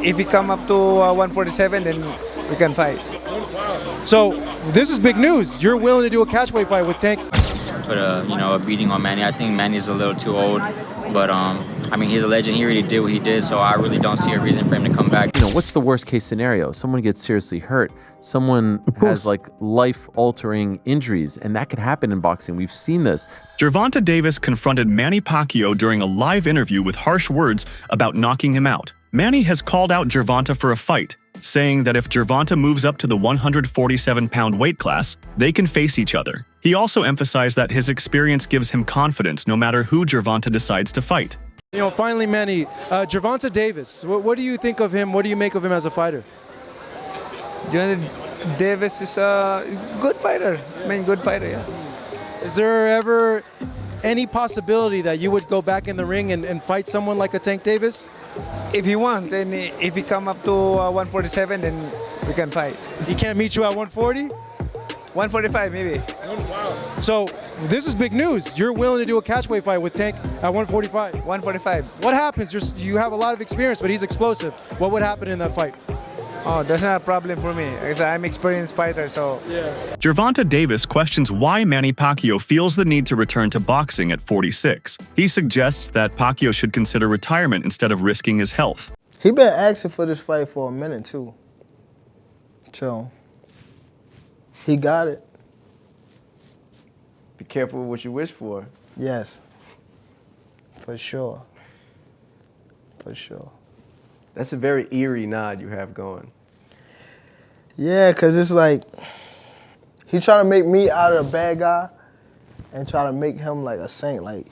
if he come up to 147, then we can fight. So this is big news. You're willing to do a catchweight fight with Tank. Put a beating on Manny. I think Manny's a little too old, but I mean, he's a legend. He already did what he did, so I really don't see a reason for him to come back. You know, what's the worst case scenario? Someone gets seriously hurt. Someone has like life-altering injuries, and that could happen in boxing. We've seen this. Gervonta Davis confronted Manny Pacquiao during a live interview with harsh words about knocking him out. Manny has called out Gervonta for a fight, saying that if Gervonta moves up to the 147-pound weight class, they can face each other. He also emphasized that his experience gives him confidence no matter who Gervonta decides to fight. You know, finally, Manny, Gervonta Davis, what do you think of him? What do you make of him as a fighter? Gervonta Davis is a good fighter. I mean, good fighter, yeah. Is there ever any possibility that you would go back in the ring and fight someone like a Tank Davis? If he wants, and if he come up to 147, then we can fight. He can't meet you at 140? 145 maybe. So this is big news. You're willing to do a catchweight fight with Tank at 145? 145. What happens? You have a lot of experience, but he's explosive. What would happen in that fight? Oh, that's not a problem for me. I'm experienced fighter, so. Yeah. Gervonta Davis questions why Manny Pacquiao feels the need to return to boxing at 46. He suggests that Pacquiao should consider retirement instead of risking his health. He been asking for this fight for a minute too. So he got it. Be careful with what you wish for. Yes. For sure. For sure. That's a very eerie nod you have going. Yeah, because it's like, he trying to make me out of a bad guy and try to make him like a saint. Like,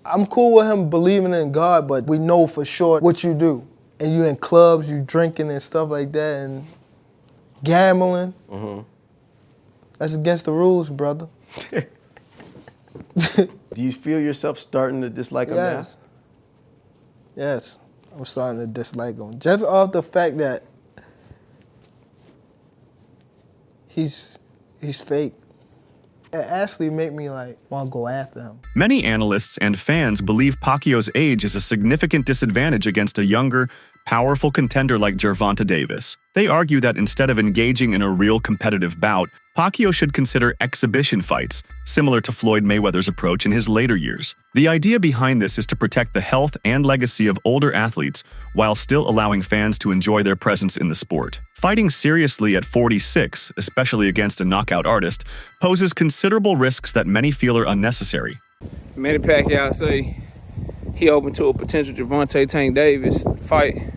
I'm cool with him believing in God, but we know for sure what you do. And you in clubs, you drinking and stuff like that, and gambling. That's against the rules, brother. Do you feel yourself starting to dislike him now? Yes, I'm starting to dislike him. Just off the fact that he's fake. It actually made me like want to go after him. Many analysts and fans believe Pacquiao's age is a significant disadvantage against a younger, powerful contender like Gervonta Davis. They argue that instead of engaging in a real competitive bout, Pacquiao should consider exhibition fights, similar to Floyd Mayweather's approach in his later years. The idea behind this is to protect the health and legacy of older athletes while still allowing fans to enjoy their presence in the sport. Fighting seriously at 46, especially against a knockout artist, poses considerable risks that many feel are unnecessary. Manny Pacquiao say he open to a potential Gervonta Tank Davis fight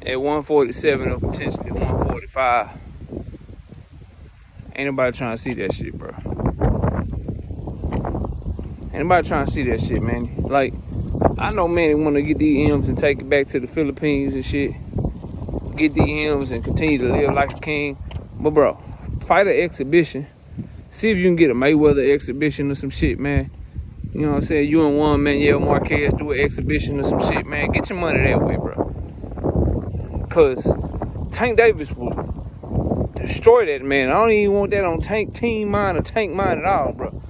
at 147 or potentially 145. Ain't nobody trying to see that shit, bro. Ain't nobody trying to see that shit, man. Like, I know Manny want to get these M's and take it back to the Philippines and shit. Get these M's and continue to live like a king. But, bro, fight an exhibition. See if you can get a Mayweather exhibition or some shit, man. You know what I'm saying? You and one Manuel Marquez do an exhibition or some shit, man. Get your money that way, bro. Because Tank Davis will destroy that man. I don't even want that on Tank Team Mind or Tank Mind at all, bro.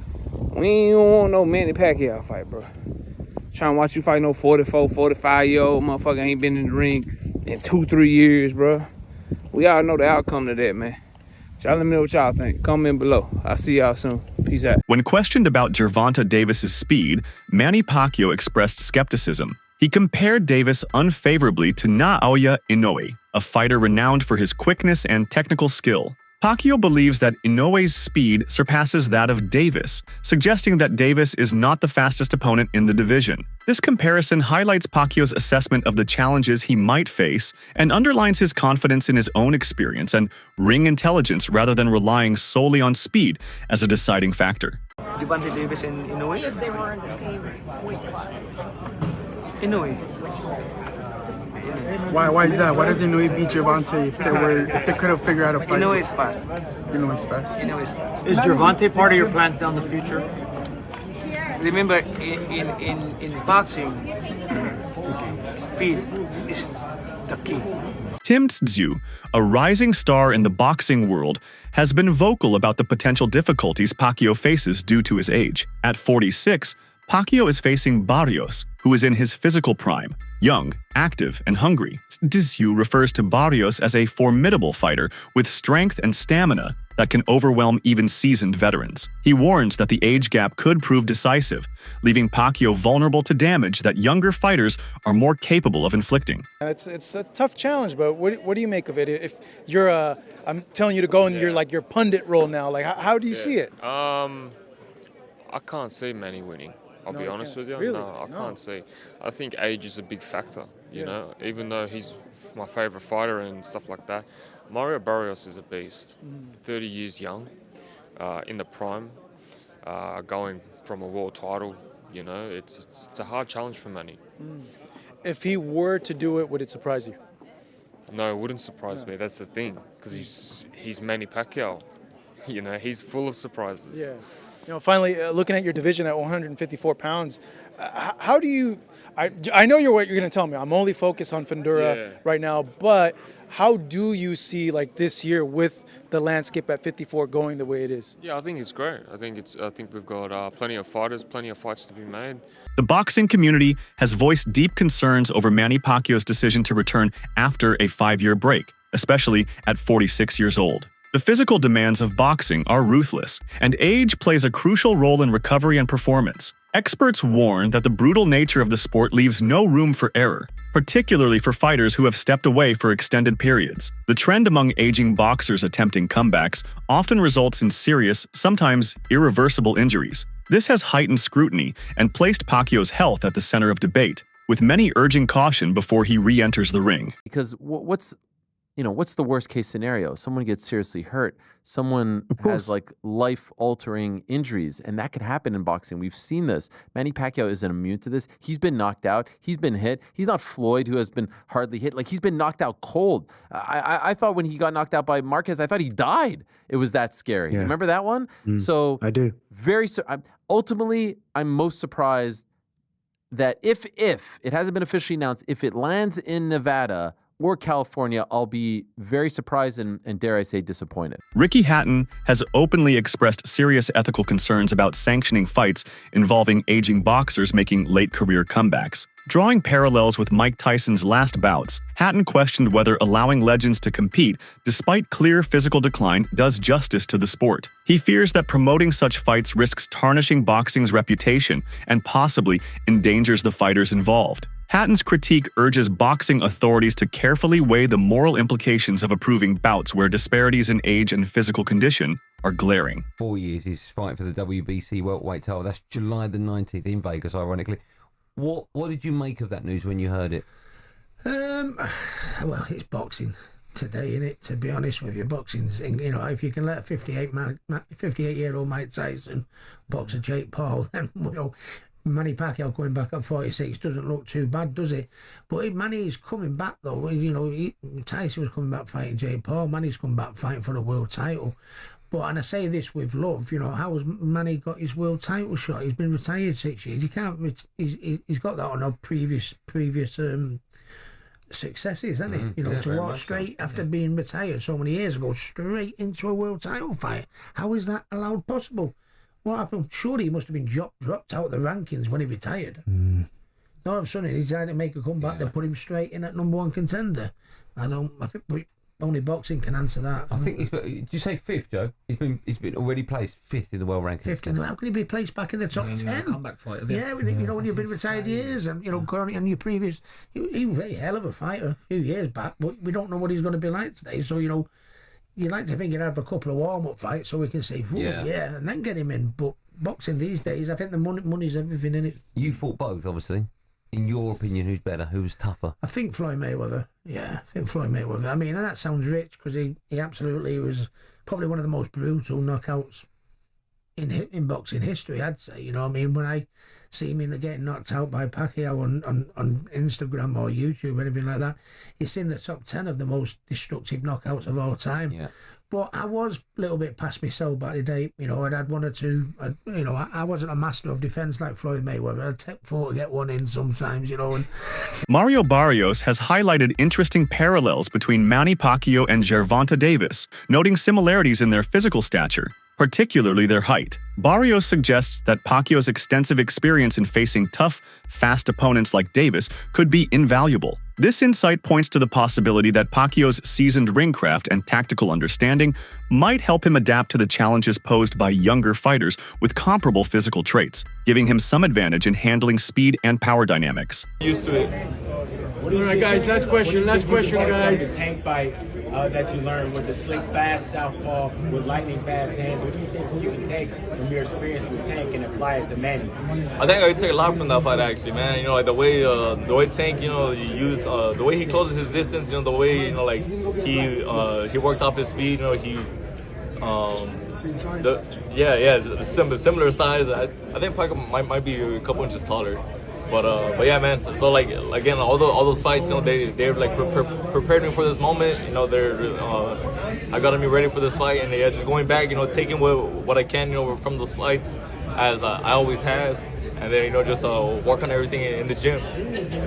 We ain't want no Manny Pacquiao fight, bro. Trying to watch you fight no 44, 45-year-old motherfucker ain't been in the ring in 2-3 years, bro. We all know the outcome to that, man. Y'all let me know what y'all think. Comment below. I'll see y'all soon. Peace out. When questioned about Gervonta Davis's speed, Manny Pacquiao expressed skepticism. He compared Davis unfavorably to Naoya Inoue, a fighter renowned for his quickness and technical skill. Pacquiao believes that Inoue's speed surpasses that of Davis, suggesting that Davis is not the fastest opponent in the division. This comparison highlights Pacquiao's assessment of the challenges he might face and underlines his confidence in his own experience and ring intelligence rather than relying solely on speed as a deciding factor. Gervonta Davis and Inoue? If they were in the same weight class. Inoue. Why is that? Why does Inoue beat Gervonta if they could have figured out a fight? Inoue is fast. Inoue is fast. Inoue is fast. Is Gervonta part of your plans down the future? Remember, in boxing, speed is the key. Tim Tszyu, a rising star in the boxing world, has been vocal about the potential difficulties Pacquiao faces due to his age. At 46, Pacquiao is facing Barrios, who is in his physical prime, young, active, and hungry. Dizu refers to Barrios as a formidable fighter with strength and stamina that can overwhelm even seasoned veterans. He warns that the age gap could prove decisive, leaving Pacquiao vulnerable to damage that younger fighters are more capable of inflicting. It's a tough challenge, but what do you make of it? If you're I'm telling you to go into your pundit role now, like how do you see it? I can't see Manny winning. I'll be honest with you. Really? No, I can't see. I think age is a big factor, you know, even though he's my favorite fighter and stuff like that. Mario Barrios is a beast, 30 years young, in the prime, going from a world title, you know, it's a hard challenge for Manny. If he were to do it, would it surprise you? No, it wouldn't surprise me, that's the thing, because he's Manny Pacquiao, you know, he's full of surprises. Yeah. You know, finally, looking at your division at 154 pounds, how do you? I know what you're going to tell me. I'm only focused on Fundura right now, but how do you see like this year with the landscape at 54 going the way it is? Yeah, I think it's great. I think we've got plenty of fighters, plenty of fights to be made. The boxing community has voiced deep concerns over Manny Pacquiao's decision to return after a 5-year break, especially at 46 years old. The physical demands of boxing are ruthless, and age plays a crucial role in recovery and performance. Experts warn that the brutal nature of the sport leaves no room for error, particularly for fighters who have stepped away for extended periods. The trend among aging boxers attempting comebacks often results in serious, sometimes irreversible injuries. This has heightened scrutiny and placed Pacquiao's health at the center of debate, with many urging caution before he re-enters the ring. Because what's the worst case scenario? Someone gets seriously hurt. Someone has like life-altering injuries, and that could happen in boxing. We've seen this. Manny Pacquiao isn't immune to this. He's been knocked out. He's been hit. He's not Floyd, who has been hardly hit. Like, he's been knocked out cold. I thought when he got knocked out by Marquez, I thought he died. It was that scary. Yeah. Remember that one? So I do. Ultimately, I'm most surprised that if it hasn't been officially announced, if it lands in Nevada or California, I'll be very surprised and dare I say disappointed. Ricky Hatton has openly expressed serious ethical concerns about sanctioning fights involving aging boxers making late career comebacks. Drawing parallels with Mike Tyson's last bouts, Hatton questioned whether allowing legends to compete despite clear physical decline does justice to the sport. He fears that promoting such fights risks tarnishing boxing's reputation and possibly endangers the fighters involved. Hatton's critique urges boxing authorities to carefully weigh the moral implications of approving bouts where disparities in age and physical condition are glaring. 4 years he's fighting for the WBC welterweight title. That's July the 19th in Vegas, ironically. What did you make of that news when you heard it? Well, it's boxing today, isn't it? To be honest with you, boxing's, you know, if you can let a 58-year-old Mike Tyson box a Jake Paul, then, you know, Manny Pacquiao going back at 46 doesn't look too bad, does it? But Manny is coming back, though. You know, Tyson was coming back fighting Jake Paul. Manny's coming back fighting for the world title. But, and I say this with love, you know, how has Manny got his world title shot? He's been retired 6 years. He can't. He's got that on our previous successes, hasn't he? You know, to walk straight after being retired so many years ago, straight into a world title fight. How is that allowed possible? What happened? Surely he must have been dropped out of the rankings when he retired. All of a sudden he decided to make a comeback. They put him straight in at #1 contender. I think only boxing can answer that. I think he's been, did you say 5th, Joe? He's been already placed 5th in the world ranking. 5th in the, how can he be placed back in the top 10? Comeback fighter. Yeah, you know, when you've been retired years and, you know, going on your previous, he was a hell of a fighter a few years back, but we don't know what he's going to be like today. So, you know, you'd like to think he'd have a couple of warm-up fights so we can say, yeah, and then get him in. But boxing these days, I think the money's everything in it. You fought both, obviously. In your opinion, who's better? Who's tougher? I think Floyd Mayweather. Yeah, I think Floyd Mayweather. I mean, and that sounds rich because he absolutely was probably one of the most brutal knockouts in boxing history, I'd say. You know what I mean? When I see him getting knocked out by Pacquiao on Instagram or YouTube or anything like that, it's in the top 10 of the most destructive knockouts of all time. Yeah. But I was a little bit past myself back in the day. You know, I'd had one or two. You know, I wasn't a master of defence like Floyd Mayweather. I'd take 4 to get one in sometimes, you know. And Mario Barrios has highlighted interesting parallels between Manny Pacquiao and Gervonta Davis, noting similarities in their physical stature. particularly their height. Barrios suggests that Pacquiao's extensive experience in facing tough, fast opponents like Davis could be invaluable. This insight points to the possibility that Pacquiao's seasoned ringcraft and tactical understanding might help him adapt to the challenges posed by younger fighters with comparable physical traits, giving him some advantage in handling speed and power dynamics. Used to it. All right, guys, last question, guys. The tank fight that you learned with the slick, fast southpaw with lightning fast hands. What do you think you can take from your experience with Tank and apply it to Manny? I think I could take a lot from that fight, actually, man. You know, like the way Tank, you know, you use the way he closes his distance. You know, the way, you know, like he worked off his speed. You know, similar size. I think Pacquiao might be a couple inches taller. But yeah, man. So like again, all those fights, you know, they're like prepared me for this moment. You know, I got me ready for this fight, and yeah, just going back, you know, taking what I can, you know, from those fights, as I always have, and then, you know, just work on everything in the gym.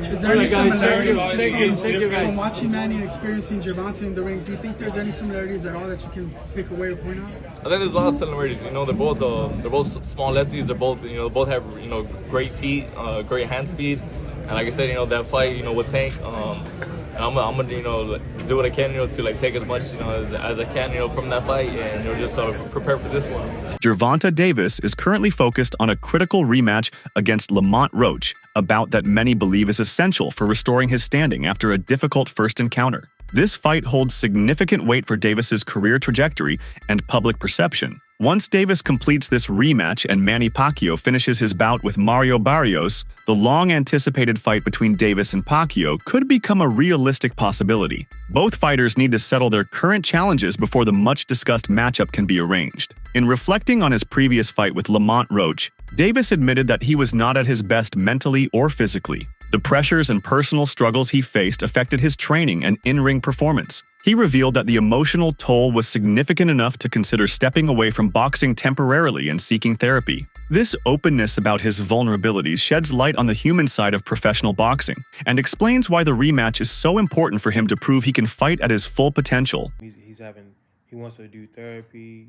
Is there any similarities from watching Manny and experiencing Gervonta in the ring? Do you think there's any similarities at all that you can pick away or point out? I think there's a lot of similarities. You know, they're both small lefties. Both have, you know, great feet, great hand speed, and like I said, you know, that fight, you know, with Tank, and I'm gonna, you know, do what I can, you know, to like take as much, you know, as I can, you know, from that fight, and, you know, just prepare for this one. Gervonta Davis is currently focused on a critical rematch against Lamont Roach, a bout that many believe is essential for restoring his standing after a difficult first encounter. This fight holds significant weight for Davis's career trajectory and public perception. Once Davis completes this rematch and Manny Pacquiao finishes his bout with Mario Barrios, the long-anticipated fight between Davis and Pacquiao could become a realistic possibility. Both fighters need to settle their current challenges before the much-discussed matchup can be arranged. In reflecting on his previous fight with Lamont Roach, Davis admitted that he was not at his best mentally or physically. The pressures and personal struggles he faced affected his training and in-ring performance. He revealed that the emotional toll was significant enough to consider stepping away from boxing temporarily and seeking therapy. This openness about his vulnerabilities sheds light on the human side of professional boxing and explains why the rematch is so important for him to prove he can fight at his full potential. He wants to do therapy.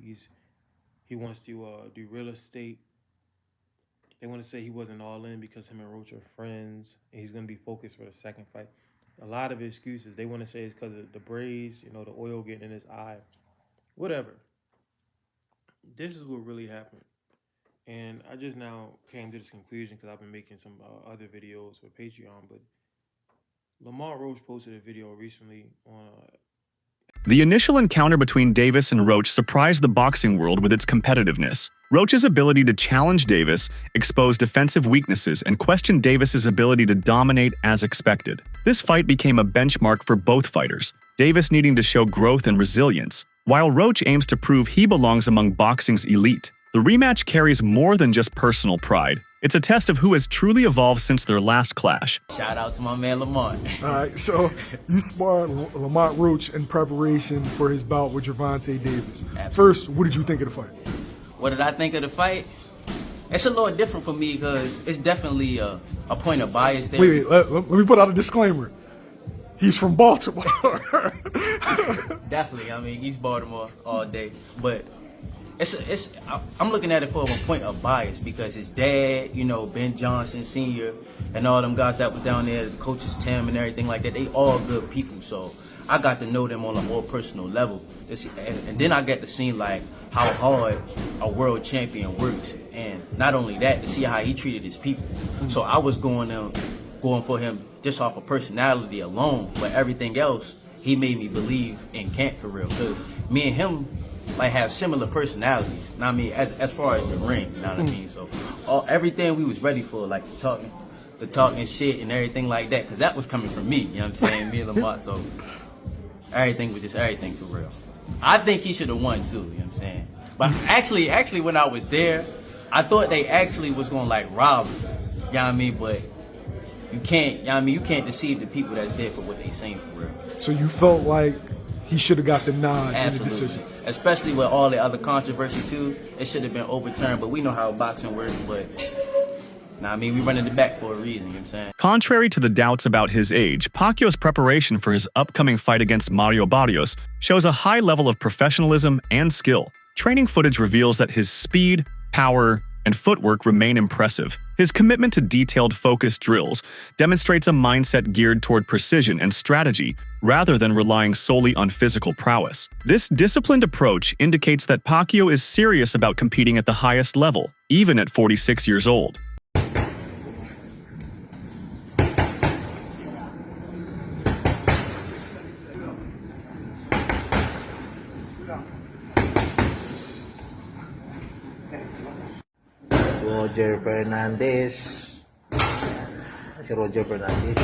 He wants to do real estate. They want to say he wasn't all in because him and Roach are friends, and he's going to be focused for the second fight. A lot of excuses. They want to say it's because of the braids, you know, the oil getting in his eye. Whatever. This is what really happened. And I just now came to this conclusion because I've been making some other videos for Patreon. But Lamont Roach posted a video recently on The initial encounter between Davis and Roach surprised the boxing world with its competitiveness. Roach's ability to challenge Davis, expose defensive weaknesses, and question Davis's ability to dominate as expected. This fight became a benchmark for both fighters, Davis needing to show growth and resilience, while Roach aims to prove he belongs among boxing's elite. The rematch carries more than just personal pride. It's a test of who has truly evolved since their last clash. Shout out to my man Lamont. All right, so you sparred Lamont Roach in preparation for his bout with Gervonta Davis. Absolutely. First, what did you think of the fight? What did I think of the fight? It's a little different for me because it's definitely a point of bias there. Wait, let me put out a disclaimer. He's from Baltimore. Definitely, I mean, he's Baltimore all day. But I'm looking at it from a point of bias because his dad, you know, Ben Johnson Sr., and all them guys that was down there, the coaches Tim and everything like that, they all good people. So I got to know them on a more personal level. And then I got to see like how hard a world champion works. And not only that, to see how he treated his people. So I was going for him just off of personality alone, but everything else, he made me believe in Kent for real. Because me and him like have similar personalities. You know what I mean? As far as the ring, you know what I mean? So everything we was ready for, like the talking shit and everything like that, because that was coming from me, you know what I'm saying? Me and Lamont, so everything was just everything for real. I think he should have won too, you know what I'm saying? But actually when I was there, I thought they actually was gonna like rob him, you know what I mean? But you can't, you know what I mean? You can't deceive the people that's there for what they saying for real. So you felt like he should have got the nod in the decision. Especially with all the other controversy too, it should have been overturned. But we know how boxing works. But I mean, we running it back for a reason. You know what I'm saying? Contrary to the doubts about his age, Pacquiao's preparation for his upcoming fight against Mario Barrios shows a high level of professionalism and skill. Training footage reveals that his speed, power, and footwork remain impressive. His commitment to detailed, focused drills demonstrates a mindset geared toward precision and strategy rather than relying solely on physical prowess. This disciplined approach indicates that Pacquiao is serious about competing at the highest level, even at 46 years old. Roger Fernandez. Si Roger Fernandez.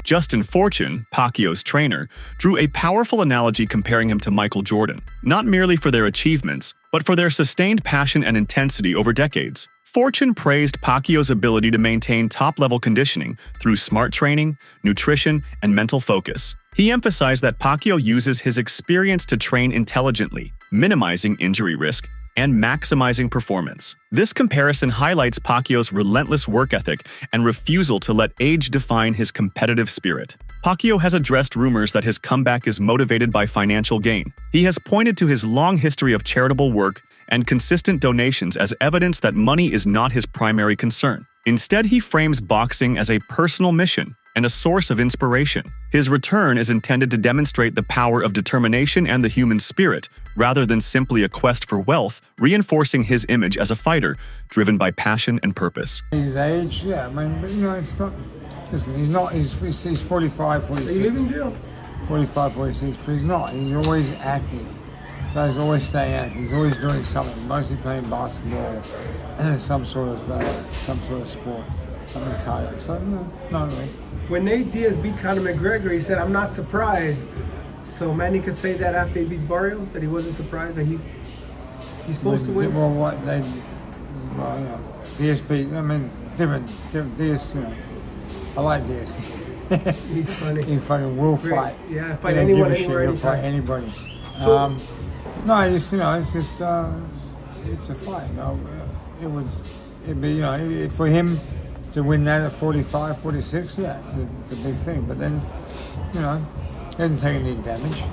Justin Fortune, Pacquiao's trainer, drew a powerful analogy comparing him to Michael Jordan, not merely for their achievements, but for their sustained passion and intensity over decades. Fortune praised Pacquiao's ability to maintain top-level conditioning through smart training, nutrition, and mental focus. He emphasized that Pacquiao uses his experience to train intelligently, minimizing injury risk and maximizing performance. This comparison highlights Pacquiao's relentless work ethic and refusal to let age define his competitive spirit. Pacquiao has addressed rumors that his comeback is motivated by financial gain. He has pointed to his long history of charitable work and consistent donations as evidence that money is not his primary concern. Instead, he frames boxing as a personal mission and a source of inspiration. His return is intended to demonstrate the power of determination and the human spirit, rather than simply a quest for wealth, reinforcing his image as a fighter, driven by passion and purpose. His age, yeah, I mean, but you know, it's not, listen, he's 45, 46. Are you living jail? 45, 46, but he's not. He's always active. So he's always staying active. He's always doing something, mostly playing basketball, some sort of sport, something cardio. So, no, not really. When Nate Diaz beat Conor McGregor, he said, "I'm not surprised." So Manny could say that after he beats Barrios, that he wasn't surprised that he's supposed to win. Well, what they, well, you know, Diaz beat. I mean, different Diaz. You know, I like Diaz. He's funny. He fucking will fight. Yeah, fight anyone, anywhere, He'll fight anybody. So, no, it's, you know, it's just it's a fight. You know, it'd be, you know, for him to win that at 45, 46, yeah, it's a big thing. But then, you know, he didn't take any damage.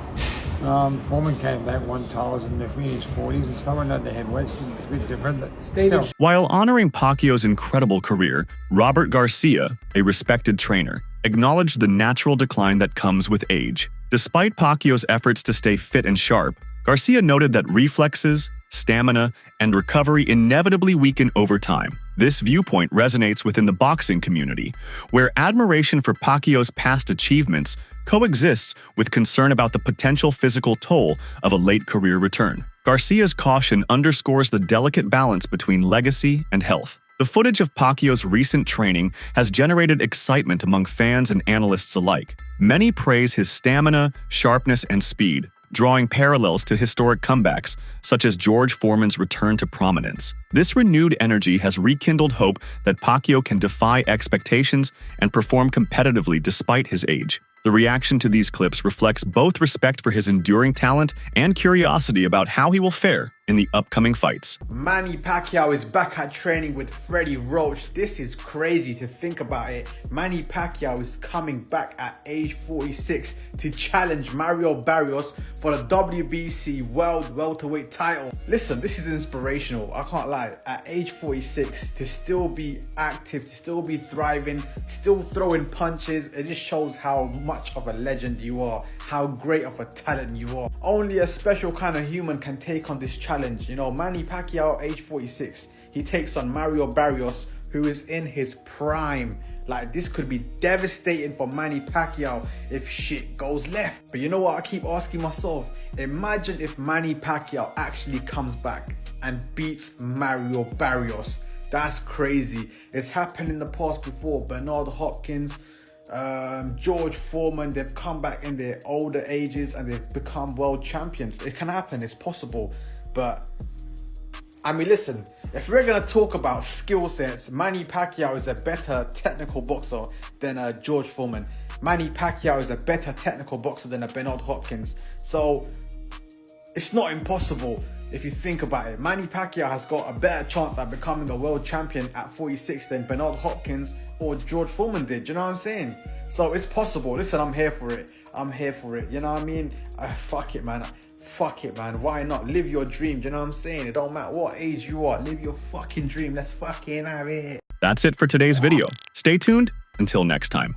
Foreman came back, won titles in his 40s and stuff. I know the heavyweights, it's a bit different, but still. While honoring Pacquiao's incredible career, Robert Garcia, a respected trainer, acknowledged the natural decline that comes with age. Despite Pacquiao's efforts to stay fit and sharp, Garcia noted that reflexes, stamina, and recovery inevitably weaken over time. This viewpoint resonates within the boxing community, where admiration for Pacquiao's past achievements coexists with concern about the potential physical toll of a late career return. Garcia's caution underscores the delicate balance between legacy and health. The footage of Pacquiao's recent training has generated excitement among fans and analysts alike. Many praise his stamina, sharpness, and speed, drawing parallels to historic comebacks, such as George Foreman's return to prominence. This renewed energy has rekindled hope that Pacquiao can defy expectations and perform competitively despite his age. The reaction to these clips reflects both respect for his enduring talent and curiosity about how he will fare in the upcoming fights. Manny Pacquiao is back at training with Freddie Roach. This is crazy to think about it. Manny Pacquiao is coming back at age 46 to challenge Mario Barrios for the WBC World Welterweight title. Listen, this is inspirational. I can't lie. At age 46, to still be active, to still be thriving, still throwing punches, it just shows how much of a legend you are, how great of a talent you are. Only a special kind of human can take on this challenge. You know, Manny Pacquiao, age 46, he takes on Mario Barrios, who is in his prime. Like, this could be devastating for Manny Pacquiao if shit goes left. But you know what I keep asking myself? Imagine if Manny Pacquiao actually comes back and beats Mario Barrios. That's crazy. It's happened in the past before. Bernard Hopkins, George Foreman, they've come back in their older ages and they've become world champions. It can happen, it's possible. But I mean, listen, if we're going to talk about skill sets, Manny Pacquiao is a better technical boxer than George Foreman. Manny Pacquiao is a better technical boxer than a Bernard Hopkins. So it's not impossible if you think about it. Manny Pacquiao has got a better chance at becoming a world champion at 46 than Bernard Hopkins or George Foreman did. Do you know what I'm saying? So it's possible. Listen, I'm here for it. I'm here for it. You know what I mean? Fuck it, man. Fuck it, man. Why not? Live your dream. Do you know what I'm saying? It don't matter what age you are. Live your fucking dream. Let's fucking have it. That's it for today's video. Stay tuned until next time.